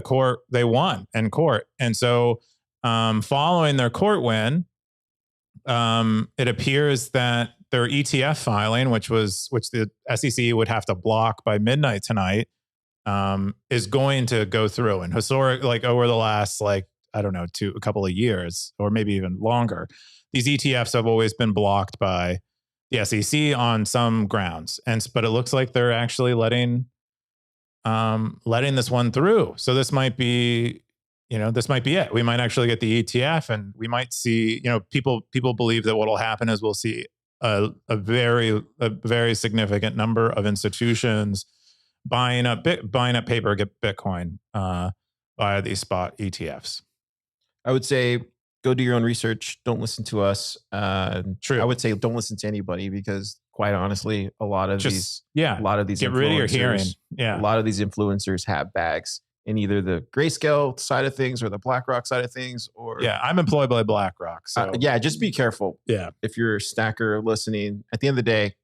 they won in court. And so following their court win, it appears that their ETF filing, which the SEC would have to block by midnight tonight, is going to go through. And over the last, a couple of years, or maybe even longer, these ETFs have always been blocked by the SEC on some grounds. But it looks like they're actually letting this one through. So this might be it. We might actually get the ETF, and we might see, people believe that what will happen is we'll see a very significant number of institutions buying up paper Bitcoin via these spot ETFs. I would say go do your own research. Don't listen to us. True. I would say don't listen to anybody, because quite honestly, a lot of these get rid of your hearing. Yeah. A lot of these influencers have bags in either the Grayscale side of things or the BlackRock side of things. I'm employed by BlackRock. So just be careful. Yeah. If you're a stacker listening, at the end of the day,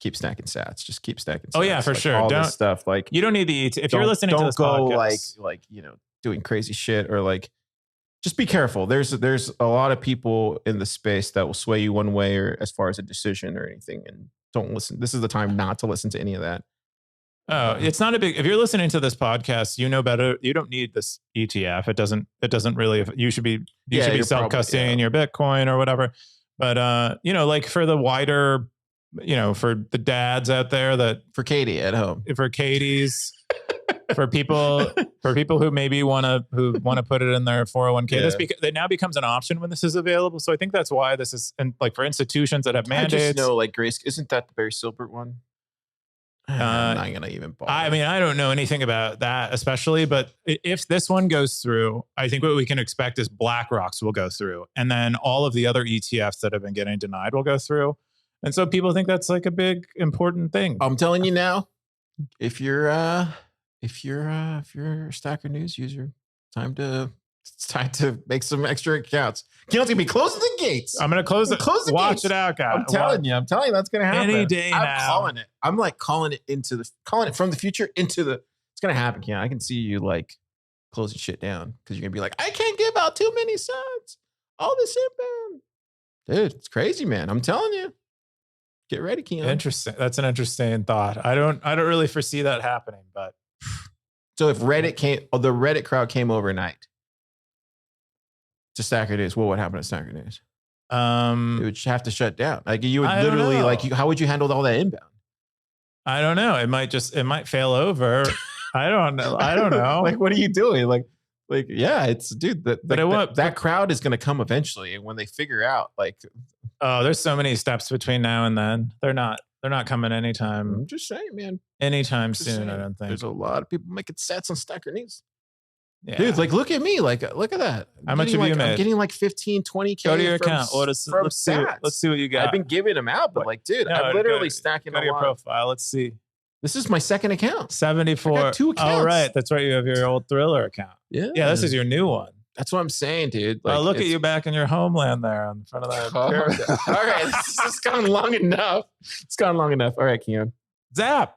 keep stacking sats. Just keep stacking sats. Oh yeah, for sure. All this stuff. You don't need the if you're listening to this podcast, don't go doing crazy shit, or just be careful. There's a lot of people in the space that will sway you one way or as far as a decision or anything, and don't listen. This is the time not to listen to any of that. Oh, it's not if you're listening to this podcast, you know better. You don't need this ETF. It doesn't really, you should be self-custodying your Bitcoin or whatever. But, for the wider, for the dads out there for Katie at home, for Katie's, for people who maybe want to put it in their 401k, it now becomes an option when this is available. So I think that's why this is, and for institutions that have mandates. I just know Grace, isn't that the Barry Silbert one? I'm not gonna even bother. I don't know anything about that, especially. But if this one goes through, I think what we can expect is BlackRock's will go through, and then all of the other ETFs that have been getting denied will go through. And so people think that's a big important thing. I'm telling you now, if you're a Stacker News user, it's time to make some extra accounts. Keyan's gonna be closing the gates. I'm gonna close the Watch gates. It out, guys. I'm telling you that's gonna happen any day now. I'm calling it. I'm calling it from the future into the. It's gonna happen, Keyan. I can see you closing shit down because you're gonna be like, I can't give out too many sats. All this inbound, dude. It's crazy, man. I'm telling you. Get ready, Keyan. Interesting. That's an interesting thought. I don't really foresee that happening, but so if the Reddit crowd came overnight to Stacker News, what would happen to Stacker News? It would have to shut down. You would literally how would you handle all that inbound? I don't know. It might fail over. I don't know. What are you doing? It's dude. That crowd is going to come eventually, and when they figure out, there's so many steps between now and then. They're not coming anytime. I'm just saying, man. Anytime soon, I don't think. There's a lot of people making sets on Stacker News. Yeah. Dude, look at me. Look at that. How much have you made? I'm getting 15, 20K. Go to your account. Let's see what you got. I've been giving them out, but I'm literally stacking a lot. Go to your profile. Let's see. This is my second account. 74. I got 2 accounts. Oh, right. That's right. You have your old Thriller account. Yeah. Yeah, this is your new one. That's what I'm saying, dude. Look at you back in your homeland there in front of that. All right. This has gone long enough. It's gone long enough. All right, Keyan. Zap.